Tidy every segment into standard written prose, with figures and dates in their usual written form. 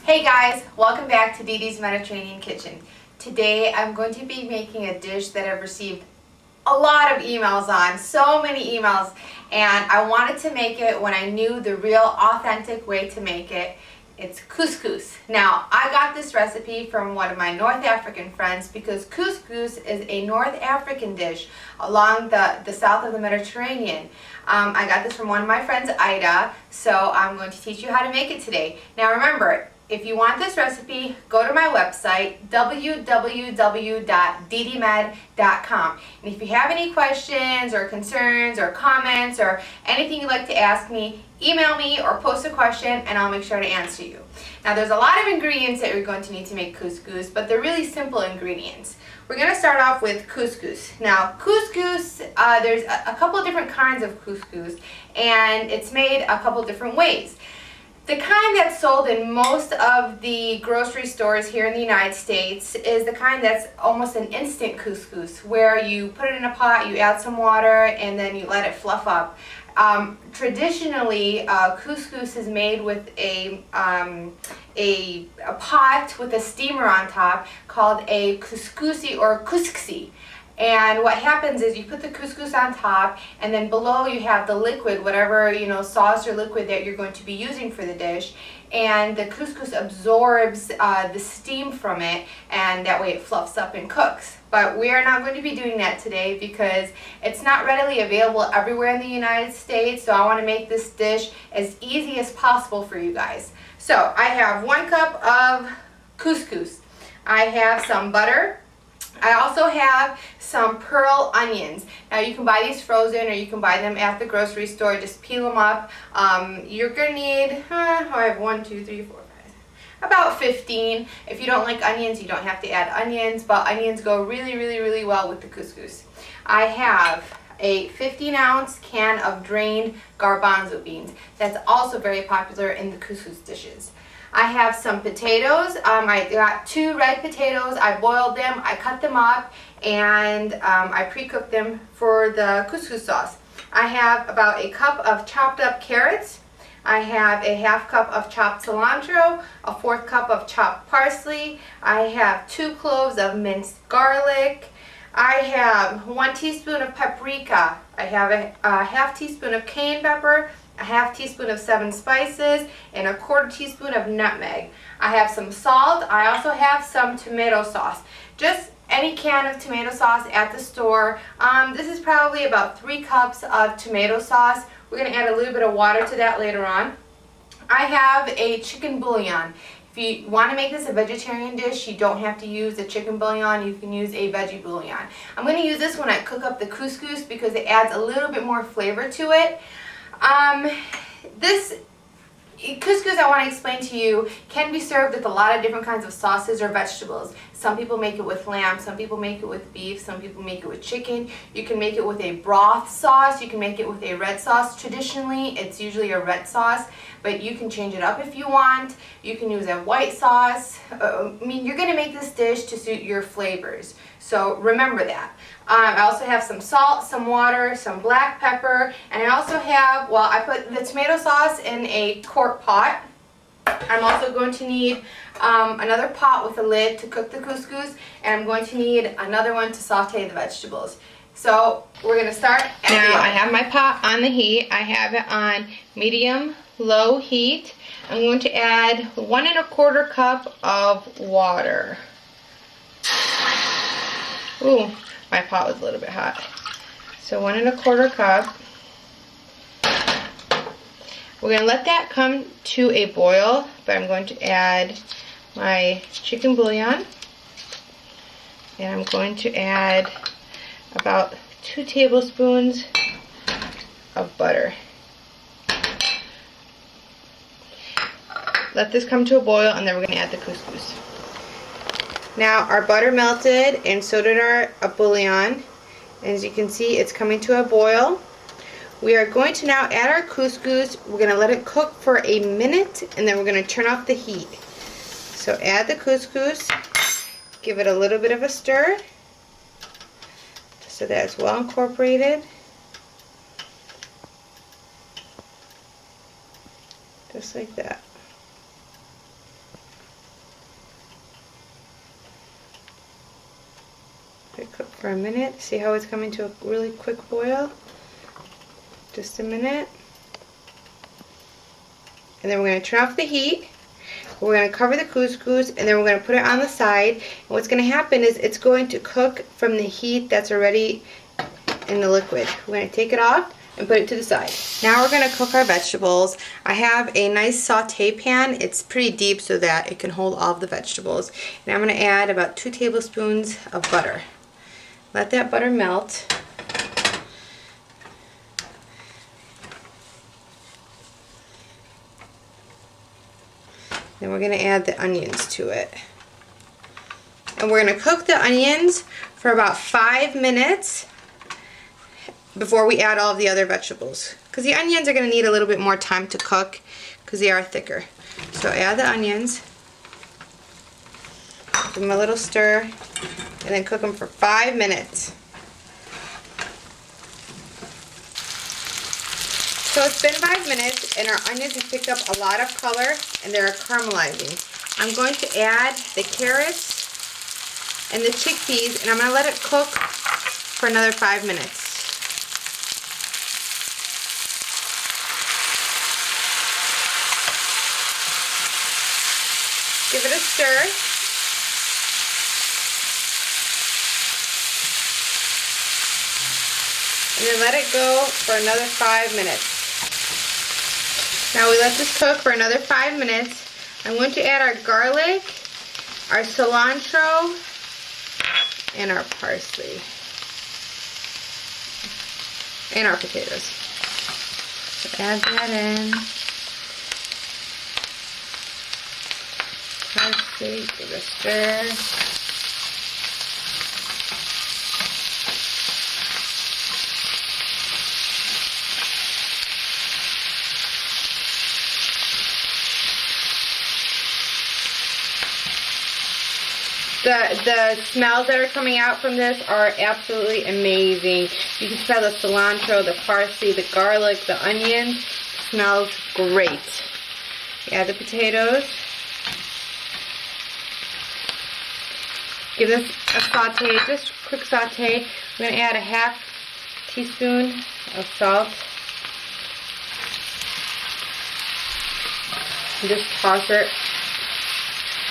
Hey guys, welcome back to Dede's Mediterranean Kitchen. Today I'm going to be making a dish that I've received a lot of emails on, so many emails, and I wanted to make it when I knew the real authentic way to make it. It's couscous. Now, I got this recipe from one of my North African friends because couscous is a North African dish along the south of the Mediterranean. I got this from one of my friends, Ida, so I'm going to teach you how to make it today. Now remember, if you want this recipe, go to my website, www.DedeMed.com. And if you have any questions or concerns or comments or anything you'd like to ask me, email me or post a question and I'll make sure to answer you. Now there's a lot of ingredients that you're going to need to make couscous, but they're really simple ingredients. We're going to start off with couscous. Now couscous, there's a couple different kinds of couscous and it's made a couple different ways. The kind that's sold in most of the grocery stores here in the United States is the kind that's almost an instant couscous, where you put it in a pot, you add some water, and then you let it fluff up. Traditionally, couscous is made with a pot with a steamer on top called a couscousi or couscousi. And what happens is you put the couscous on top, and then below you have the liquid, whatever sauce or liquid that you're going to be using for the dish, and the couscous absorbs the steam from it, and that way it fluffs up and cooks. But we are not going to be doing that today because it's not readily available everywhere in the United States, so I want to make this dish as easy as possible for you guys. So I have 1 cup of couscous. I have some butter. I also have some pearl onions. Now you can buy these frozen or you can buy them at the grocery store. Just peel them up. You're going to need, I have 1, 2, 3, 4, 5, about 15. If you don't like onions, you don't have to add onions, but onions go really well with the couscous. I have a 15-ounce can of drained garbanzo beans. That's also very popular in the couscous dishes. I have some potatoes. I got 2 red potatoes. I boiled them, I cut them up, and I pre-cooked them for the couscous sauce. I have about a cup of chopped up carrots. I have a ½ cup of chopped cilantro, a 1/4 cup of chopped parsley. I have 2 cloves of minced garlic. I have 1 teaspoon of paprika. I have a ½ teaspoon of cayenne pepper, a ½ teaspoon of 7 spices, and a 1/4 teaspoon of nutmeg. I have some salt. I also have some tomato sauce. Just any can of tomato sauce at the store. This is probably about 3 cups of tomato sauce. We're going to add a little bit of water to that later on. I have a chicken bouillon. If you want to make this a vegetarian dish, you don't have to use a chicken bouillon. You can use a veggie bouillon. I'm going to use this when I cook up the couscous because it adds a little bit more flavor to it. This couscous, I want to explain to you, can be served with a lot of different kinds of sauces or vegetables. Some people make it with lamb, some people make it with beef, some people make it with chicken. You can make it with a broth sauce, you can make it with a red sauce. Traditionally, it's usually a red sauce, but you can change it up if you want. You can use a white sauce. You're going to make this dish to suit your flavors. So remember that. I also have some salt, some water, some black pepper, and I also have, I put the tomato sauce in a quart pot. I'm also going to need another pot with a lid to cook the couscous, and I'm going to need another one to saute the vegetables. So we're going to start. Now I have my pot on the heat. I have it on medium-low heat. I'm going to add 1 1/4 cup of water. Ooh, my pot was a little bit hot. So 1 1/4 cup. We're going to let that come to a boil, but I'm going to add my chicken bouillon. And I'm going to add about 2 tablespoons of butter. Let this come to a boil, and then we're going to add the couscous. Now our butter melted, and so did our bouillon. As you can see, it's coming to a boil. We are going to now add our couscous. We're going to let it cook for a minute, and then we're going to turn off the heat. So add the couscous, give it a little bit of a stir so that it's well incorporated. Just like that. for a minute. See how it's coming to a really quick boil? Just a minute. And then we're going to turn off the heat. We're going to cover the couscous, and then we're going to put it on the side. And what's going to happen is it's going to cook from the heat that's already in the liquid. We're going to take it off and put it to the side. Now we're going to cook our vegetables. I have a nice saute pan. It's pretty deep so that it can hold all of the vegetables. And I'm going to add about 2 tablespoons of butter. Let that butter melt. Then we're going to add the onions to it. And we're going to cook the onions for about 5 minutes before we add all of the other vegetables. Because the onions are going to need a little bit more time to cook because they are thicker. So add the onions, give them a little stir, and then cook them for 5 minutes. So it's been 5 minutes and our onions have picked up a lot of color and they're caramelizing. I'm going to add the carrots and the chickpeas and I'm going to let it cook for another 5 minutes. Give it a stir. And then let it go for another 5 minutes. Now we let this cook for another 5 minutes. I'm going to add our garlic, our cilantro, and our parsley. And our potatoes. So add that in. Parsley, give it a stir. The smells that are coming out from this are absolutely amazing. You can smell the cilantro, the parsley, the garlic, the onions. It smells great. Add the potatoes. Give this a saute, just a quick saute. I'm going to add a ½ teaspoon of salt. And just toss it.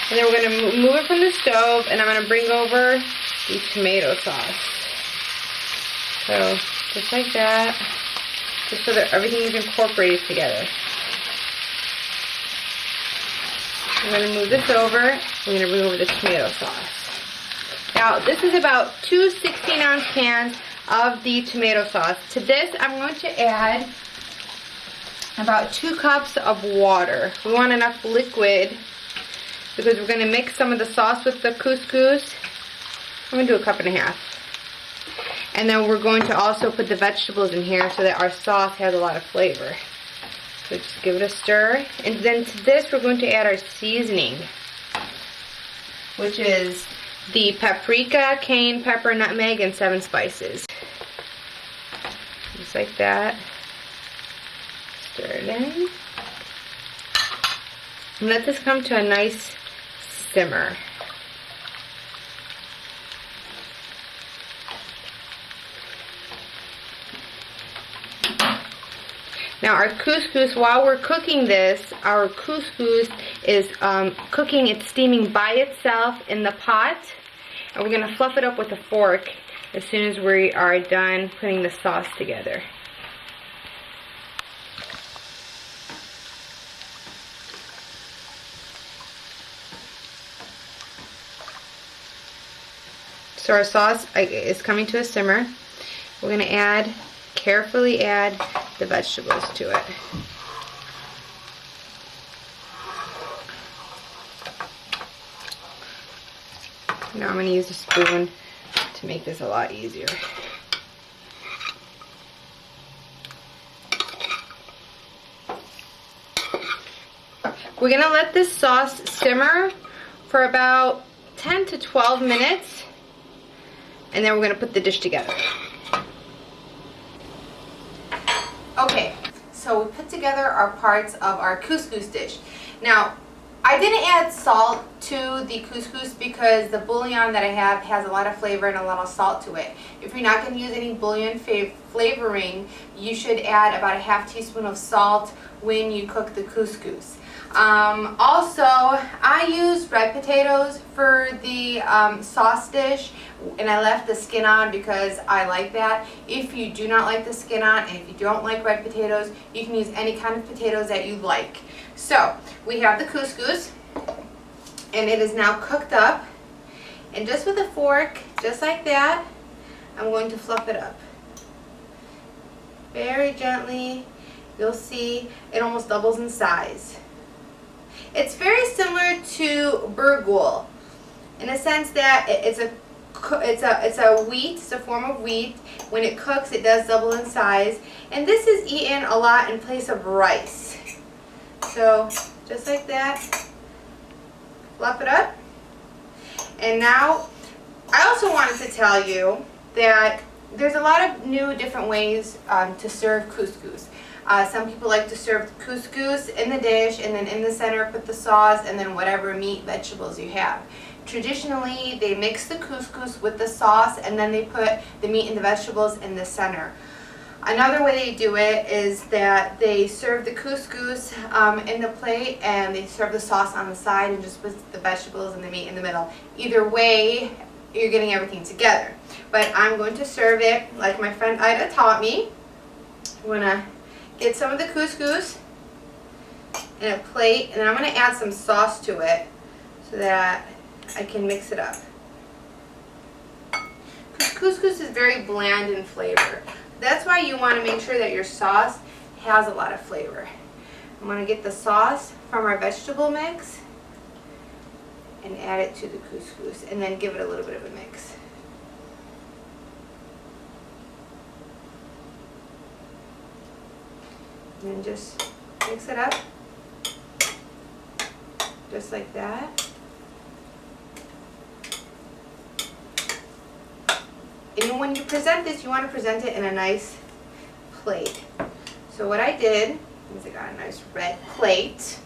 And then we're going to move it from the stove, and I'm going to bring over the tomato sauce. So, just like that, just so that everything is incorporated together. I'm going to move this over. We're going to bring over the tomato sauce. Now, this is about 2 16-ounce cans of the tomato sauce. To this, I'm going to add about 2 cups of water. We want enough liquid because we're going to mix some of the sauce with the couscous. I'm going to do 1.5 cups. And then we're going to also put the vegetables in here so that our sauce has a lot of flavor. So just give it a stir. And then to this we're going to add our seasoning, which is the paprika, cayenne pepper, nutmeg, and 7 spices. Just like that. Stir it in. And let this come to a nice simmer. Now our couscous, while we're cooking this, our couscous is cooking, it's steaming by itself in the pot. And we're going to fluff it up with a fork as soon as we are done putting the sauce together. So our sauce is coming to a simmer. We're going to carefully add the vegetables to it. Now I'm going to use a spoon to make this a lot easier. We're going to let this sauce simmer for about 10 to 12 minutes. And then we're going to put the dish together. Okay, so we put together our parts of our couscous dish. Now, I didn't add salt to the couscous because the bouillon that I have has a lot of flavor and a lot of salt to it. If you're not going to use any bouillon flavoring, you should add about a half teaspoon of salt when you cook the couscous. Also, I use red potatoes for the sauce dish, and I left the skin on because I like that. If you do not like the skin on, and if you don't like red potatoes, you can use any kind of potatoes that you like. So, we have the couscous, and it is now cooked up, and just with a fork, just like that, I'm going to fluff it up. Very gently. You'll see it almost doubles in size. It's very similar to burgul in a sense that it's a wheat, it's a form of wheat. When it cooks, it does double in size, and this is eaten a lot in place of rice. So just like that, fluff it up. And now I also wanted to tell you that there's a lot of new different ways to serve couscous. Some people like to serve couscous in the dish, and then in the center put the sauce and then whatever meat, vegetables you have. Traditionally, they mix the couscous with the sauce, and then they put the meat and the vegetables in the center. Another way they do it is that they serve the couscous in the plate, and they serve the sauce on the side and just put the vegetables and the meat in the middle. Either way, you're getting everything together. But I'm going to serve it like my friend Ida taught me. I'm going to get some of the couscous in a plate, and then I'm going to add some sauce to it so that I can mix it up. Couscous is very bland in flavor. That's why you want to make sure that your sauce has a lot of flavor. I'm going to get the sauce from our vegetable mix and add it to the couscous, and then give it a little bit of a mix. And then just mix it up, just like that. And when you present this, you want to present it in a nice plate. So what I did is I got a nice red plate.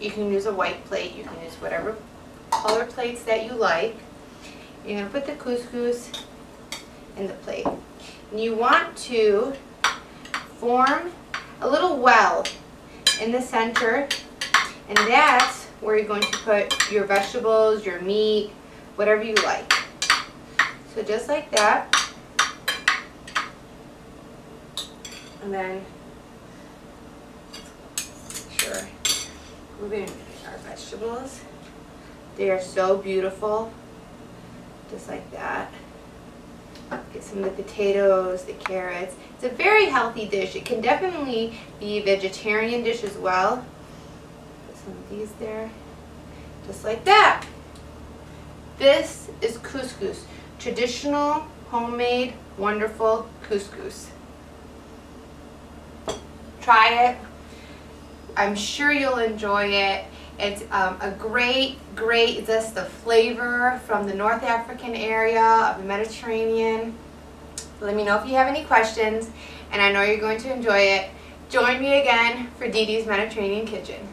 You can use a white plate, you can use whatever color plates that you like. You're going to put the couscous in the plate. And you want to form a little well in the center, and that's where you're going to put your vegetables, your meat, whatever you like. So just like that. And then sure, move in our vegetables. They are so beautiful. Just like that. Get some of the potatoes, the carrots. It's a very healthy dish. It can definitely be a vegetarian dish as well. Put some of these there. Just like that. This is couscous. Traditional, homemade, wonderful couscous. Try it. I'm sure you'll enjoy it. It's a great zest of flavor from the North African area of the Mediterranean. Let me know if you have any questions, and I know you're going to enjoy it. Join me again for Dede's Mediterranean Kitchen.